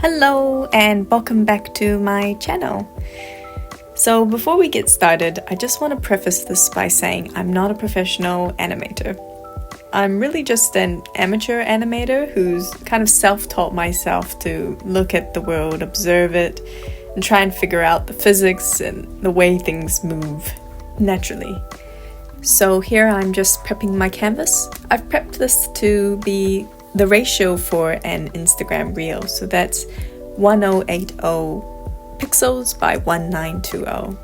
Hello and welcome back to my channel. So before we get started, I just want to preface this by saying I'm not a professional animator. I'm really just an amateur animator who's kind of self-taught myself to look at the world, observe it, and try and figure out the physics and the way things move naturally. So here I'm just prepping my canvas. I've prepped this to be the ratio for an Instagram reel, so that's 1080 pixels by 1920.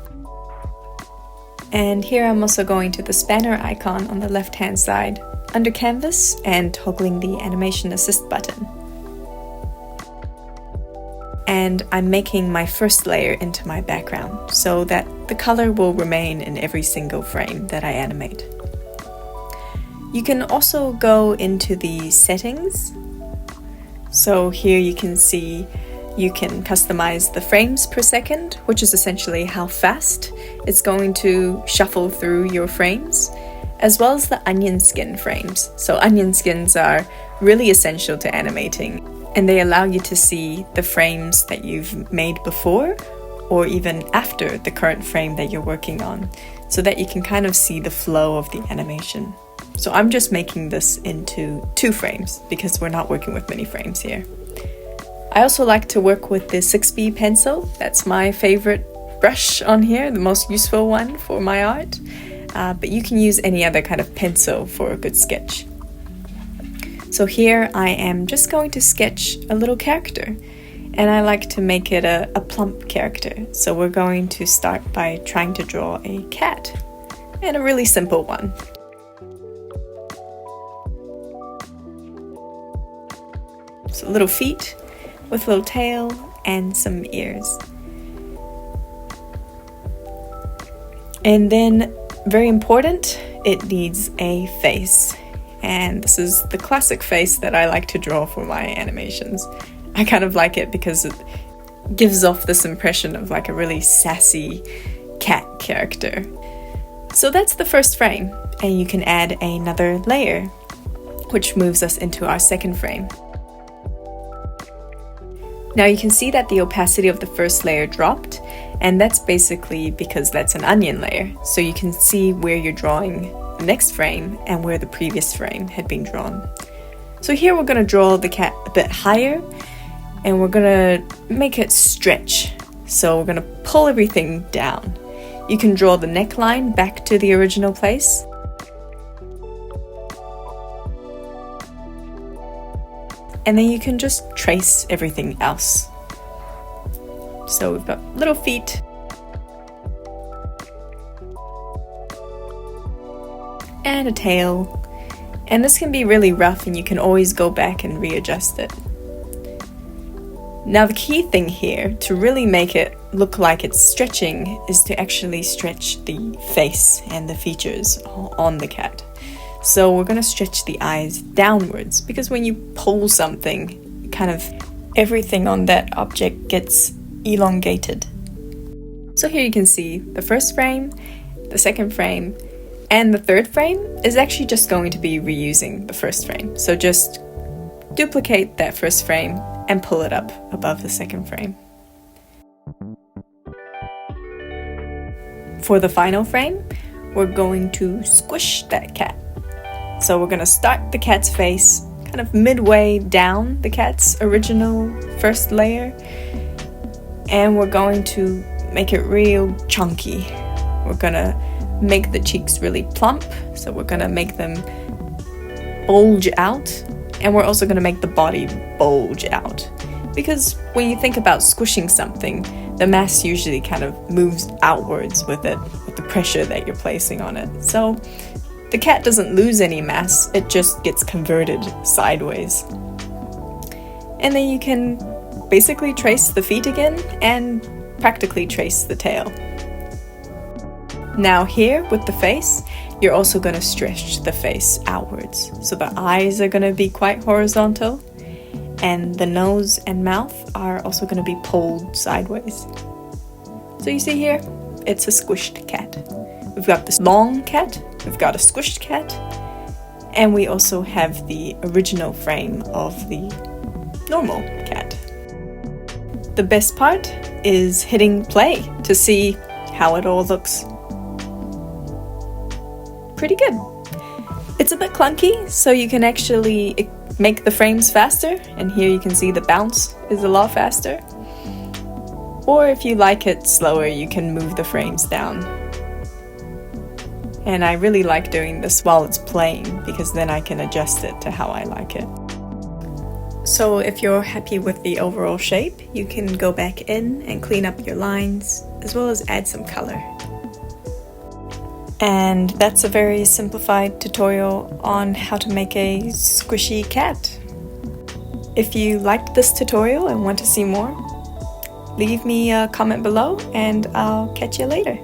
And here I'm also going to the spanner icon on the left hand side under canvas and toggling the animation assist button. And I'm making my first layer into my background so that the color will remain in every single frame that I animate. You can also go into the settings. So here you can see you can customize the frames per second, which is essentially how fast it's going to shuffle through your frames, as well as the onion skin frames. So onion skins are really essential to animating, and they allow you to see the frames that you've made before or even after the current frame that you're working on, so that you can kind of see the flow of the animation. So I'm just making this into 2 frames because we're not working with many frames here. I also like to work with the 6B pencil. That's my favorite brush on here, the most useful one for my art. But you can use any other kind of pencil for a good sketch. So here I am just going to sketch a little character, and I like to make it a plump character. So we're going to start by trying to draw a cat, and a really simple one. So little feet with a little tail and some ears. And then, very important, it needs a face. And this is the classic face that I like to draw for my animations. I kind of like it because it gives off this impression of like a really sassy cat character. So that's the first frame, and you can add another layer, which moves us into our second frame. Now you can see that the opacity of the first layer dropped, and that's basically because that's an onion layer. So you can see where you're drawing the next frame and where the previous frame had been drawn. So here we're going to draw the cat a bit higher, and we're going to make it stretch. So we're going to pull everything down. You can draw the neckline back to the original place. And then you can just trace everything else. So we've got little feet. And a tail. And this can be really rough, and you can always go back and readjust it. Now the key thing here, to really make it look like it's stretching, is to actually stretch the face and the features on the cat. So we're going to stretch the eyes downwards, because when you pull something, kind of everything on that object gets elongated. So here you can see the first frame, the second frame, and the third frame is actually just going to be reusing the first frame. So just duplicate that first frame and pull it up above the second frame. For the final frame, we're going to squish that cat. So we're going to start the cat's face kind of midway down the cat's original first layer, and we're going to make it real chunky. We're going to make the cheeks really plump, so we're going to make them bulge out, and we're also going to make the body bulge out. Because when you think about squishing something, the mass usually kind of moves outwards with it, with the pressure that you're placing on it. So the cat doesn't lose any mass, it just gets converted sideways. And then you can basically trace the feet again and practically trace the tail. Now here with the face, you're also going to stretch the face outwards. So the eyes are going to be quite horizontal, and the nose and mouth are also going to be pulled sideways. So you see here, it's a squished cat. We've got this long cat, we've got a squished cat, and we also have the original frame of the normal cat. the best part is hitting play to see how it all looks. Pretty good. It's a bit clunky, so you can actually make the frames faster, and here you can see the bounce is a lot faster. Or if you like it slower, you can move the frames down. And I really like doing this while it's playing, because then I can adjust it to how I like it. So if you're happy with the overall shape, you can go back in and clean up your lines, as well as add some color. And that's a very simplified tutorial on how to make a squishy cat. If you liked this tutorial and want to see more, leave me a comment below and I'll catch you later.